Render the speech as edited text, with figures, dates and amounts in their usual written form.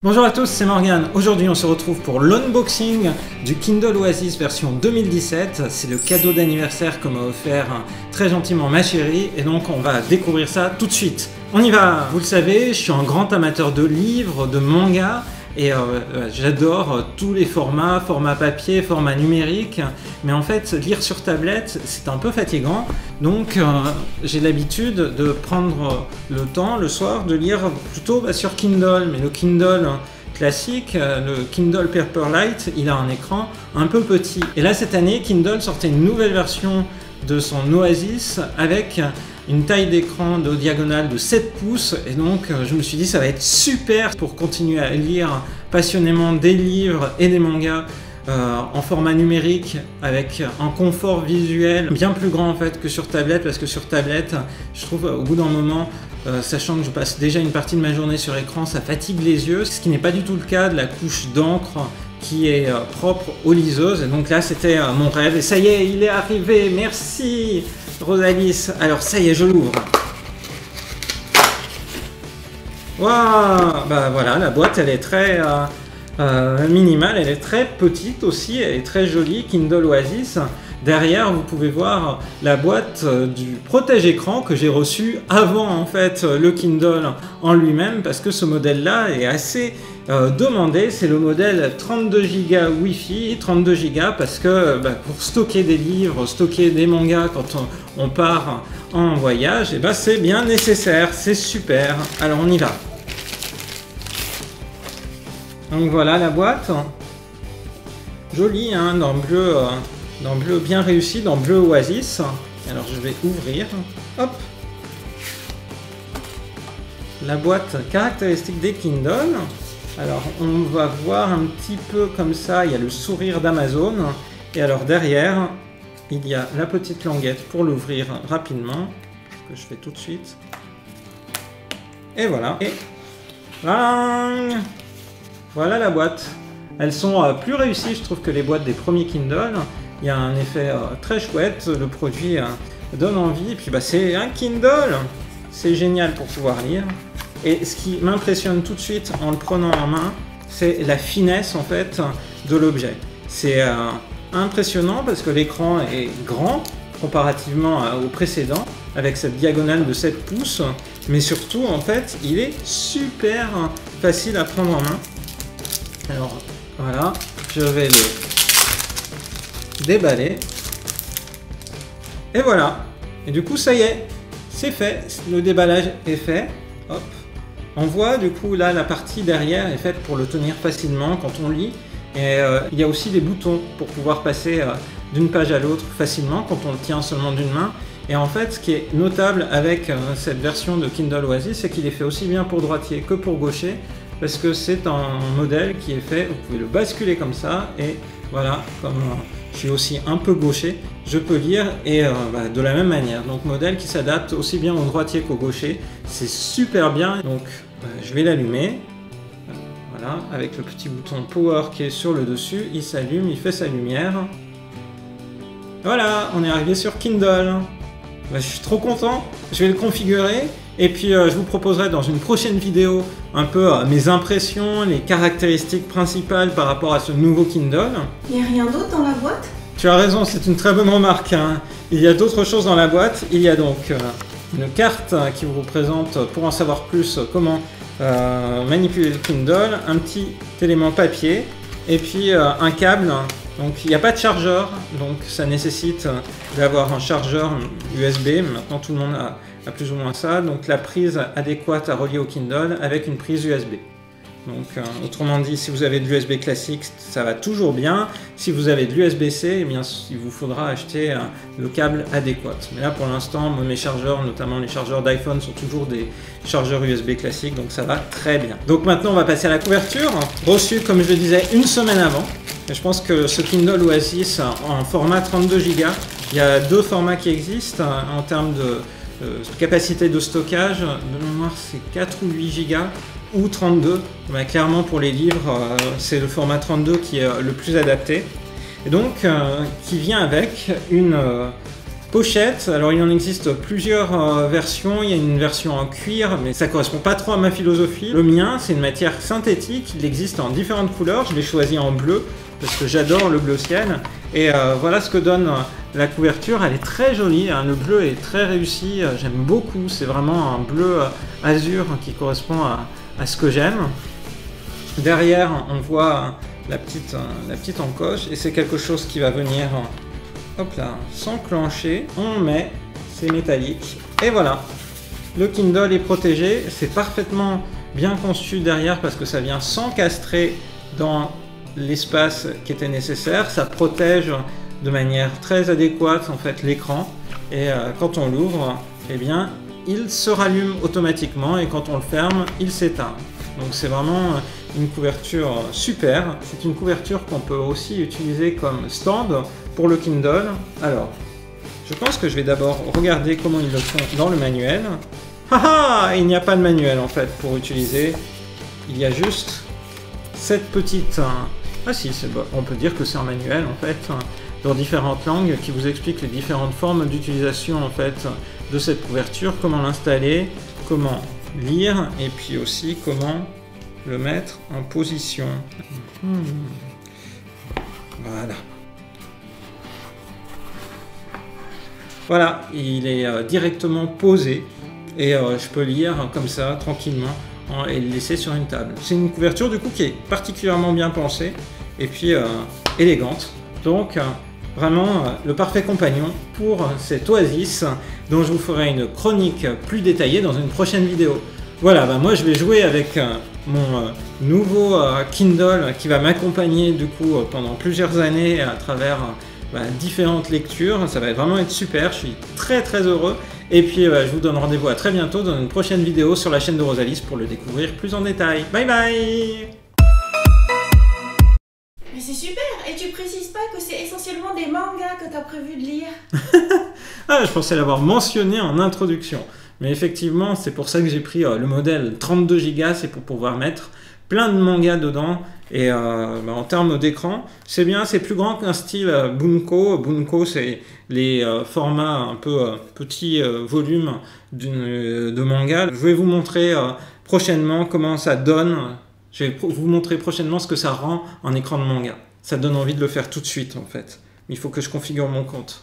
Bonjour à tous, c'est Morgane. Aujourd'hui on se retrouve pour l'unboxing du Kindle Oasis version 2017. C'est le cadeau d'anniversaire que m'a offert très gentiment ma chérie et donc on va découvrir ça tout de suite. On y va. Vous le savez, je suis un grand amateur de livres, de mangas et j'adore tous les formats, format papier, format numérique, mais en fait lire sur tablette c'est un peu fatigant, donc j'ai l'habitude de prendre le temps le soir de lire plutôt sur Kindle, mais le Kindle classique, le Kindle Paperwhite, il a un écran un peu petit. Et là cette année Kindle sortait une nouvelle version de son Oasis avec une taille d'écran de diagonale de 7 pouces et donc je me suis dit ça va être super pour continuer à lire passionnément des livres et des mangas en format numérique avec un confort visuel bien plus grand en fait que sur tablette, parce que sur tablette je trouve au bout d'un moment sachant que je passe déjà une partie de ma journée sur écran, ça fatigue les yeux, ce qui n'est pas du tout le cas de la couche d'encre qui est propre aux liseuses. Et donc là c'était mon rêve et ça y est, il est arrivé, merci Rosalis. Alors ça y est, je l'ouvre. Waouh, bah voilà, la boîte elle est très minimale, elle est très petite aussi, elle est très jolie, Kindle Oasis. Derrière, vous pouvez voir la boîte du protège-écran que j'ai reçu avant en fait le Kindle en lui-même, parce que ce modèle-là est assez demandé. C'est le modèle 32 Go Wi-Fi, 32 Go parce que pour stocker des livres, stocker des mangas quand on part en voyage, et c'est bien nécessaire, c'est super. Alors on y va. Donc voilà la boîte, jolie hein, dans bleu bien réussi, dans bleu Oasis. Alors je vais ouvrir, hop, la boîte caractéristique des Kindle. Alors on va voir un petit peu comme ça, il y a le sourire d'Amazon et alors derrière il y a la petite languette pour l'ouvrir rapidement, que je fais tout de suite. Et voilà, et voilà la boîte. Elles sont plus réussies je trouve que les boîtes des premiers Kindle. Il y a un effet très chouette, le produit donne envie, et puis c'est un Kindle, c'est génial pour pouvoir lire. Et ce qui m'impressionne tout de suite en le prenant en main, c'est la finesse en fait de l'objet. C'est impressionnant parce que l'écran est grand comparativement au précédent, avec cette diagonale de 7 pouces, mais surtout en fait il est super facile à prendre en main. Alors voilà, je vais le déballer et voilà, et du coup ça y est, c'est fait, le déballage est fait. Hop, on voit du coup là la partie derrière est faite pour le tenir facilement quand on lit, et il y a aussi des boutons pour pouvoir passer d'une page à l'autre facilement quand on le tient seulement d'une main. Et en fait ce qui est notable avec cette version de Kindle Oasis, c'est qu'il est fait aussi bien pour droitier que pour gaucher, parce que c'est un modèle qui est fait, vous pouvez le basculer comme ça, et voilà, comme je suis aussi un peu gaucher, je peux lire et de la même manière. Donc modèle qui s'adapte aussi bien au droitier qu'au gaucher, c'est super bien. Donc je vais l'allumer, voilà, avec le petit bouton Power qui est sur le dessus, il s'allume, il fait sa lumière. Voilà, on est arrivé sur Kindle. Je suis trop content, je vais le configurer. Et puis je vous proposerai dans une prochaine vidéo un peu mes impressions, les caractéristiques principales par rapport à ce nouveau Kindle. Il n'y a rien d'autre dans la boîte? Tu as raison, c'est une très bonne remarque, hein. Il y a d'autres choses dans la boîte. Il y a donc une carte qui vous présente, pour en savoir plus, comment manipuler le Kindle, un petit élément papier et puis un câble. Donc il n'y a pas de chargeur, donc ça nécessite d'avoir un chargeur USB. Maintenant tout le monde a plus ou moins ça. Donc la prise adéquate à relier au Kindle avec une prise USB. Donc autrement dit, si vous avez de l'USB classique, ça va toujours bien. Si vous avez de l'USB-C, eh bien il vous faudra acheter le câble adéquat. Mais là pour l'instant, mes chargeurs, notamment les chargeurs d'iPhone, sont toujours des chargeurs USB classiques, donc ça va très bien. Donc maintenant on va passer à la couverture, reçue comme je le disais une semaine avant. Et je pense que ce Kindle Oasis en format 32 Go, il y a deux formats qui existent en termes de capacité de stockage. De mémoire c'est 4 ou 8 Go ou 32. Mais clairement pour les livres c'est le format 32 qui est le plus adapté. Et donc qui vient avec une pochette. Alors il en existe plusieurs versions, il y a une version en cuir, mais ça correspond pas trop à ma philosophie. Le mien, c'est une matière synthétique, il existe en différentes couleurs, je l'ai choisi en bleu, parce que j'adore le bleu ciel. Et voilà ce que donne la couverture, elle est très jolie, hein. Le bleu est très réussi, j'aime beaucoup, c'est vraiment un bleu azur qui correspond à ce que j'aime. Derrière, on voit la petite encoche, et c'est quelque chose qui va venir, hop là, s'enclencher, on met, c'est métallique, et voilà, le Kindle est protégé, c'est parfaitement bien conçu derrière parce que ça vient s'encastrer dans l'espace qui était nécessaire, ça protège de manière très adéquate en fait l'écran, et quand on l'ouvre, eh bien il se rallume automatiquement, et quand on le ferme, il s'éteint. Donc c'est vraiment une couverture super. C'est une couverture qu'on peut aussi utiliser comme stand pour le Kindle. Alors, je pense que je vais d'abord regarder comment ils le font dans le manuel. Haha, il n'y a pas de manuel en fait pour utiliser. Il y a juste cette petite... Ah si, on peut dire que c'est un manuel en fait, dans différentes langues qui vous explique les différentes formes d'utilisation en fait de cette couverture, comment l'installer, comment lire, et puis aussi comment le mettre en position. Voilà. Voilà, il est directement posé, et je peux lire comme ça, tranquillement, et le laisser sur une table. C'est une couverture du coup qui est particulièrement bien pensée, et puis élégante. Donc, vraiment le parfait compagnon pour cette Oasis, dont je vous ferai une chronique plus détaillée dans une prochaine vidéo. Voilà, moi je vais jouer avec mon nouveau Kindle qui va m'accompagner du coup pendant plusieurs années à travers différentes lectures. Ça va vraiment être super, je suis très heureux. Et puis je vous donne rendez-vous à très bientôt dans une prochaine vidéo sur la chaîne de Rosalis pour le découvrir plus en détail. Bye bye! Mais c'est super! Et tu précises pas que c'est essentiellement des mangas que tu as prévu de lire? Ah, je pensais l'avoir mentionné en introduction. Mais effectivement, c'est pour ça que j'ai pris le modèle 32 Go, c'est pour pouvoir mettre plein de mangas dedans. Et en termes d'écran, c'est bien, c'est plus grand qu'un style Bunko. Bunko, c'est les formats un peu petits volumes de manga. Je vais vous montrer prochainement comment ça donne. Je vais vous montrer prochainement ce que ça rend en écran de manga. Ça donne envie de le faire tout de suite en fait. Mais il faut que je configure mon compte.